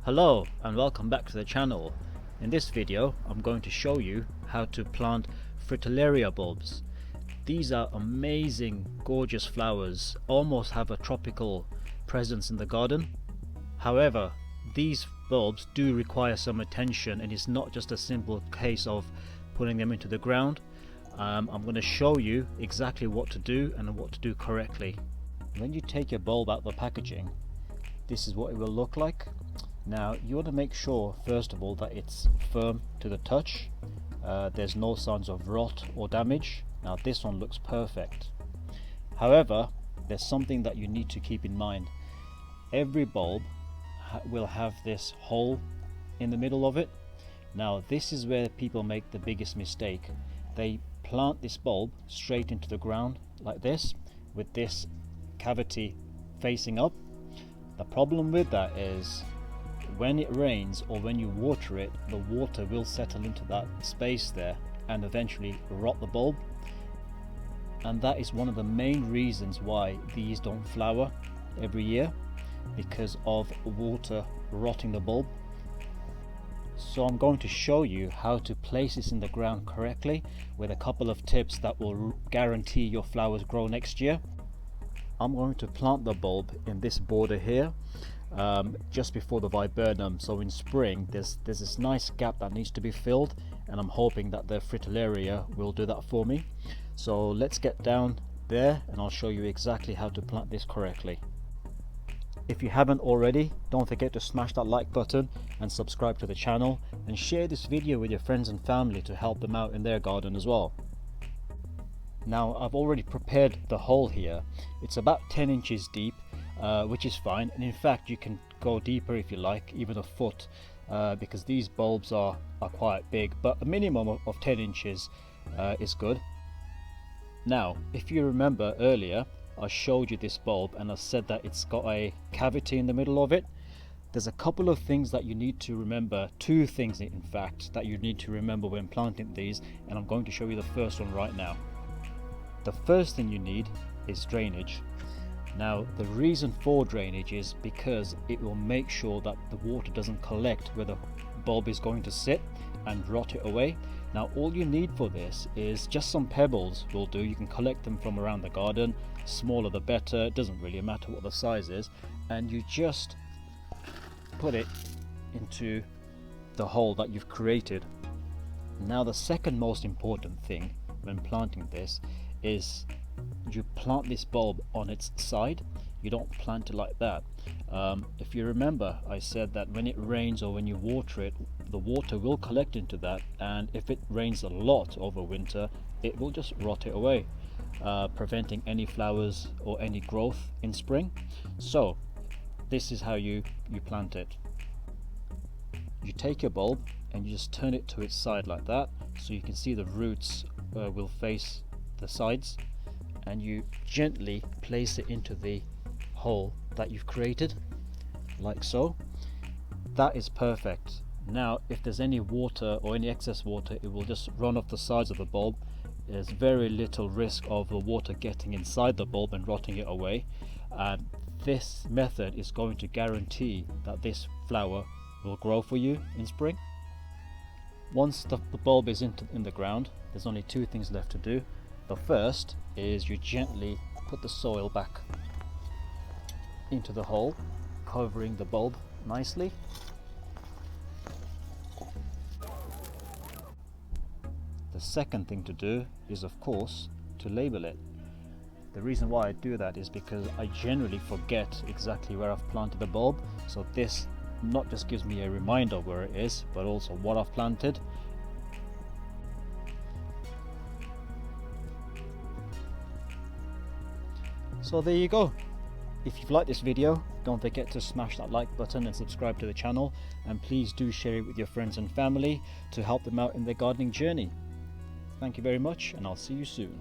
Hello and welcome back to the channel. In this video I'm going to show you how to plant Fritillaria bulbs. These are amazing, gorgeous flowers, almost have a tropical presence in the garden. However, these bulbs do require some attention, and it's not just a simple case of putting them into the ground. I'm going to show you exactly what to do and what to do correctly. When you take your bulb out of the packaging, this is what it will look like. Now you want to make sure first of all that it's firm to the touch. There's no signs of rot or damage. Now this one looks perfect. However, there's something that you need to keep in mind. Every bulb will have this hole in the middle of it. Now this is where people make the biggest mistake. They plant this bulb straight into the ground like this, with this cavity facing up. The problem with that is when it rains or when you water it, the water will settle into that space there and eventually rot the bulb. And that is one of the main reasons why these don't flower every year, because of water rotting the bulb. So I'm going to show you how to place this in the ground correctly with a couple of tips that will guarantee your flowers grow next year. I'm going to plant the bulb in this border here, just before the viburnum. So in spring there's this nice gap that needs to be filled, and I'm hoping that the Fritillaria will do that for me. So let's get down there and I'll show you exactly how to plant this correctly. If you haven't already, don't forget to smash that like button and subscribe to the channel, and share this video with your friends and family to help them out in their garden as well. Now I've already prepared the hole here. It's about 10 inches deep, which is fine, and in fact you can go deeper if you like, even a foot, because these bulbs are quite big, but a minimum of 10 inches is good. Now if you remember earlier, I showed you this bulb and I said that it's got a cavity in the middle of it. There's a couple of things that you need to remember, two things in fact that you need to remember when planting these, and I'm going to show you the first one right now. The first thing you need is drainage. Now the reason for drainage is because it will make sure that the water doesn't collect where the bulb is going to sit and rot it away. Now all you need for this is just some pebbles will do. You can collect them from around the garden, smaller the better, it doesn't really matter what the size is, and you just put it into the hole that you've created. Now the second most important thing when planting this is you plant this bulb on its side. You don't plant it like that. If you remember, I said that when it rains or when you water it, the water will collect into that, and if it rains a lot over winter, it will just rot it away, preventing any flowers or any growth in spring. So this is how you plant it. You take your bulb and you just turn it to its side like that, so you can see the roots will face the sides, and you gently place it into the hole that you've created, like so. That is perfect. Now if there's any water or any excess water, it will just run off the sides of the bulb. There's very little risk of the water getting inside the bulb and rotting it away, and this method is going to guarantee that this flower will grow for you in spring. Once the bulb is in the ground, there's only two things left to do. The first is you gently put the soil back into the hole, covering the bulb nicely. The second thing to do is, of course, to label it. The reason why I do that is because I generally forget exactly where I've planted the bulb, so this not just gives me a reminder where it is, but also what I've planted. So there you go. If you've liked this video, don't forget to smash that like button and subscribe to the channel, and please do share it with your friends and family to help them out in their gardening journey. Thank you very much, and I'll see you soon.